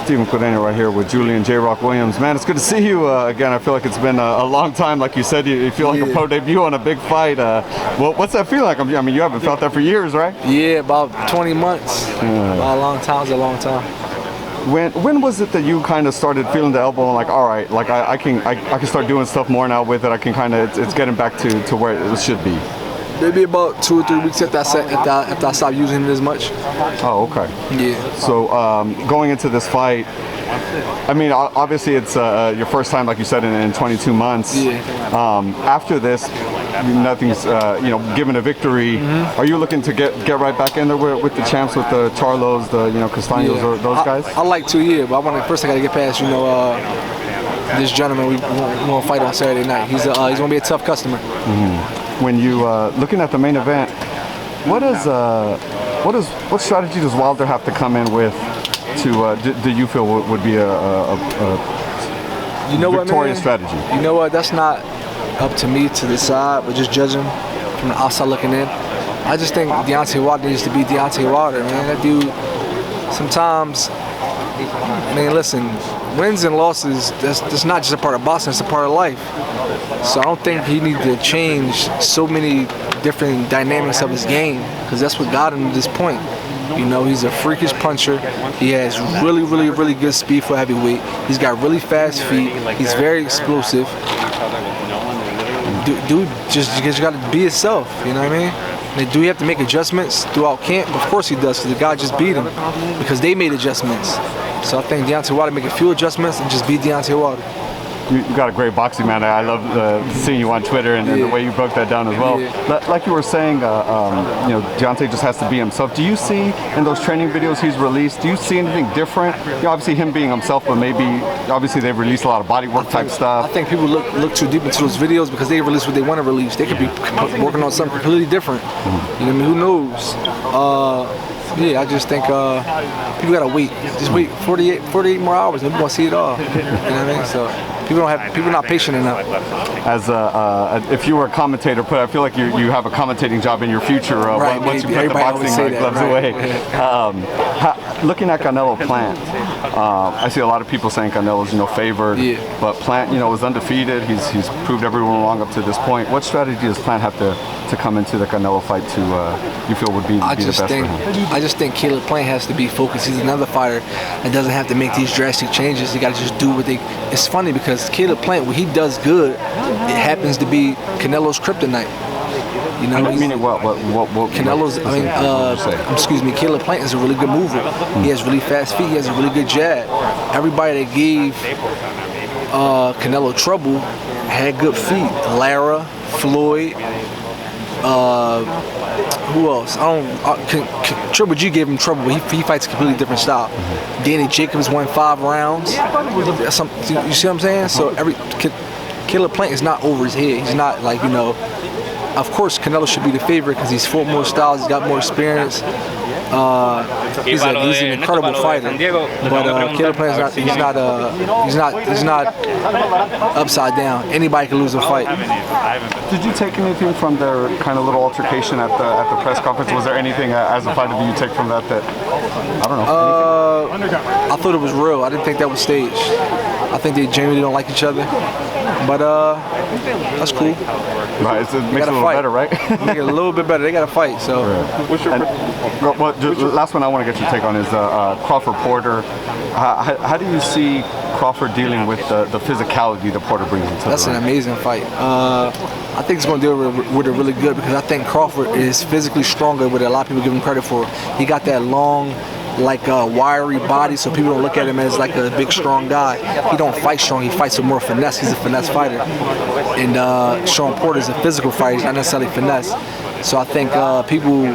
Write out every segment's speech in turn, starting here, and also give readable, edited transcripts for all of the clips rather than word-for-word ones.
Stephen Cordeño right here with Julian J. Rock Williams. Man, it's good to see you again. I feel like it's been a long time. Like you said, you feel like a pro debut on a big fight. What's that feel like? I mean, you haven't felt that for years, right? Yeah, about 20 months. About a long time. It's a long time. When was it that you kind of started feeling the elbow and like, all right, like I can start doing stuff more now with it. I can kind of, it's getting back to where it should be. Maybe about 2 or 3 weeks after I stopped using it as much. Oh, okay. Yeah. So going into this fight, I mean, obviously it's your first time, like you said, in 22 months. Yeah. After this, nothing's given a victory. Are you looking to get right back in there with the champs, with the Charlos, the Castaños, or those guys? I like to, yeah, but first I got to get past this gentleman. We want to fight on Saturday night. He's going to be a tough customer. When you looking at the main event, what strategy does Wilder have to come in with to do you feel would be a victorious strategy? You know what? That's not up to me to decide, but just judging from the outside looking in. I just think Deontay Wilder needs to be Deontay Wilder, man. That dude, sometimes, man, listen, wins and losses, that's not just a part of boxing, it's a part of life. So I don't think he needs to change so many different dynamics of his game, because that's what got him to this point. He's a freakish puncher. He has really, really, really good speed for heavyweight. He's got really fast feet. He's very explosive. Dude, just got to be himself, you know what I mean? And do he have to make adjustments throughout camp? Of course he does, because the guy just beat him because they made adjustments. So I think Deontay Wilder make a few adjustments and just beat Deontay Wilder. You got a great boxing man. I love seeing you on Twitter and the way you broke that down as well. Like you were saying, Deontay just has to be himself. Do you see in those training videos he's released, do you see anything different? Obviously him being himself, but obviously they've released a lot of bodywork type stuff. I think people look too deep into those videos because they release what they want to release. They could be working on something completely different. You know what I mean? Who knows? I just think people gotta wait. Just wait 48 more hours, and we're gonna see it all. You know what I mean? So people not patient enough. As if you were a commentator, I feel like you have a commentating job in your future. Right, once you put the boxing gloves away. Looking at Canelo Plant, I see a lot of people saying Canelo's favored, but Plant was undefeated. He's proved everyone wrong up to this point. What strategy does Plant have to come into the Canelo fight to you feel would be the best for him? I just think Caleb Plant has to be focused. He's another fighter and doesn't have to make these drastic changes. He got to just do what they. It's funny because Caleb Plant, when he does good, it happens to be Canelo's Kryptonite. Meaning what? Canelo's. Caleb Plant is a really good mover. He has really fast feet. He has a really good jab. Everybody that gave Canelo trouble had good feet. Lara, Floyd. Who else? Triple G gave him trouble, but he fights a completely different style. Danny Jacobs won 5 rounds. You see what I'm saying? So Caleb Plant is not over his head. He's not like, of course Canelo should be the favorite because he's fought more styles, he's got more experience. He's an incredible fighter, but Caleb Plant he's not upside down. Anybody can lose a fight. Did you take anything from their kind of little altercation at the press conference? Was there anything as a fighter that you take from that I don't know? I thought it was real. I didn't think that was staged. I think they genuinely don't like each other, but that's cool. Right, it makes it a little better, right? Make it a little bit better. They got to fight. So, last one I want to get your take on is Crawford Porter. How do you see Crawford dealing with the physicality that Porter brings into the ring? That's an amazing fight. I think he's going to deal with it really good because I think Crawford is physically stronger than what a lot of people give him credit for. He got that long, wiry body, so people don't look at him as like a big, strong guy. He don't fight strong. He fights with more finesse. He's a finesse fighter. And Sean Porter's a physical fighter. He's not necessarily finesse. So I think people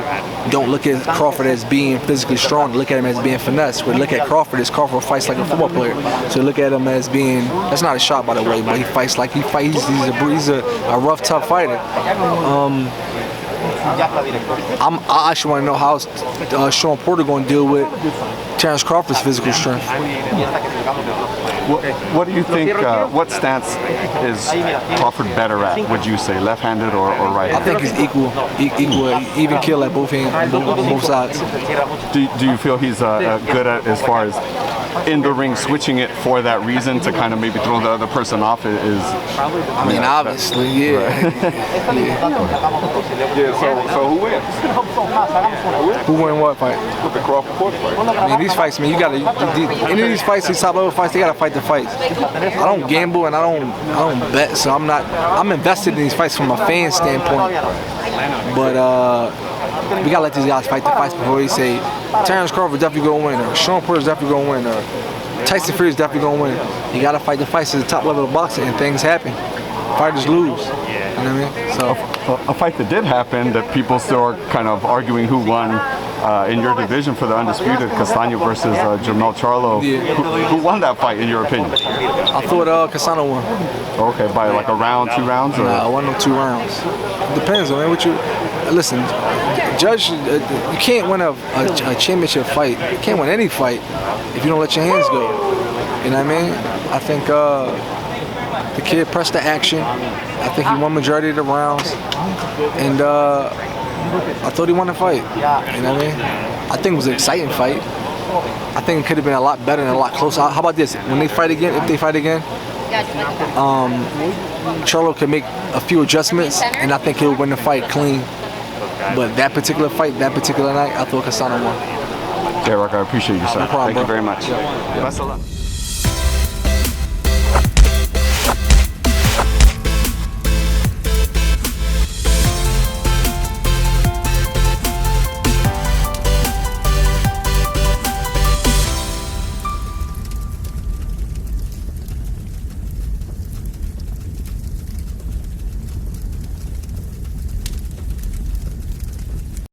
don't look at Crawford as being physically strong. They look at him as being finesse. When they look at Crawford as Crawford fights like a football player. So they look at him as being, that's not a shot by the way, but he fights like he's a rough, tough fighter. I actually want to know how Sean Porter going to deal with Terrence Crawford's physical strength. What do you think? What stance is Crawford better at? Would you say left-handed or right? I think he's equal, even kill at both hands, both sides. Do you feel he's good at as far as in the ring switching it for that reason to kind of maybe throw the other person off? I mean, obviously, yeah. Yeah. So who wins? Who won what fight? The Crawford fight. I mean, these fights, man, you gotta. Any of these fights, these top level fights, they gotta fight the fights. I don't gamble and I don't bet, so I'm invested in these fights from a fan standpoint. But we gotta let these guys fight the fights before we say Terrence Crawford definitely gonna win, or Sean Porter's definitely gonna win, or Tyson Fury's definitely gonna win. You gotta fight the fights at the top level of boxing, and things happen. Fighters lose. You know what I mean? So a fight that did happen that people still are kind of arguing who won in your division for the undisputed, Castano versus Jermell Charlo. Yeah. Who won that fight in your opinion? I thought Castano won. Okay, by like a round, 2 rounds? Or? Nah, 1 or 2 rounds. Depends on what you. Listen, judge. You can't win a championship fight. You can't win any fight if you don't let your hands go. You know what I mean? I think the kid pressed the action. I think he won majority of the rounds, and I thought he won the fight. You know what I mean? I think it was an exciting fight. I think it could have been a lot better and a lot closer. How about this? When they fight again, if they fight again, Charlo could make a few adjustments, and I think he'll win the fight clean. But that particular fight, that particular night, I thought Castano won. Yeah, Rock, I appreciate you, sir. No problem, Thank you bro. very much. Best of luck.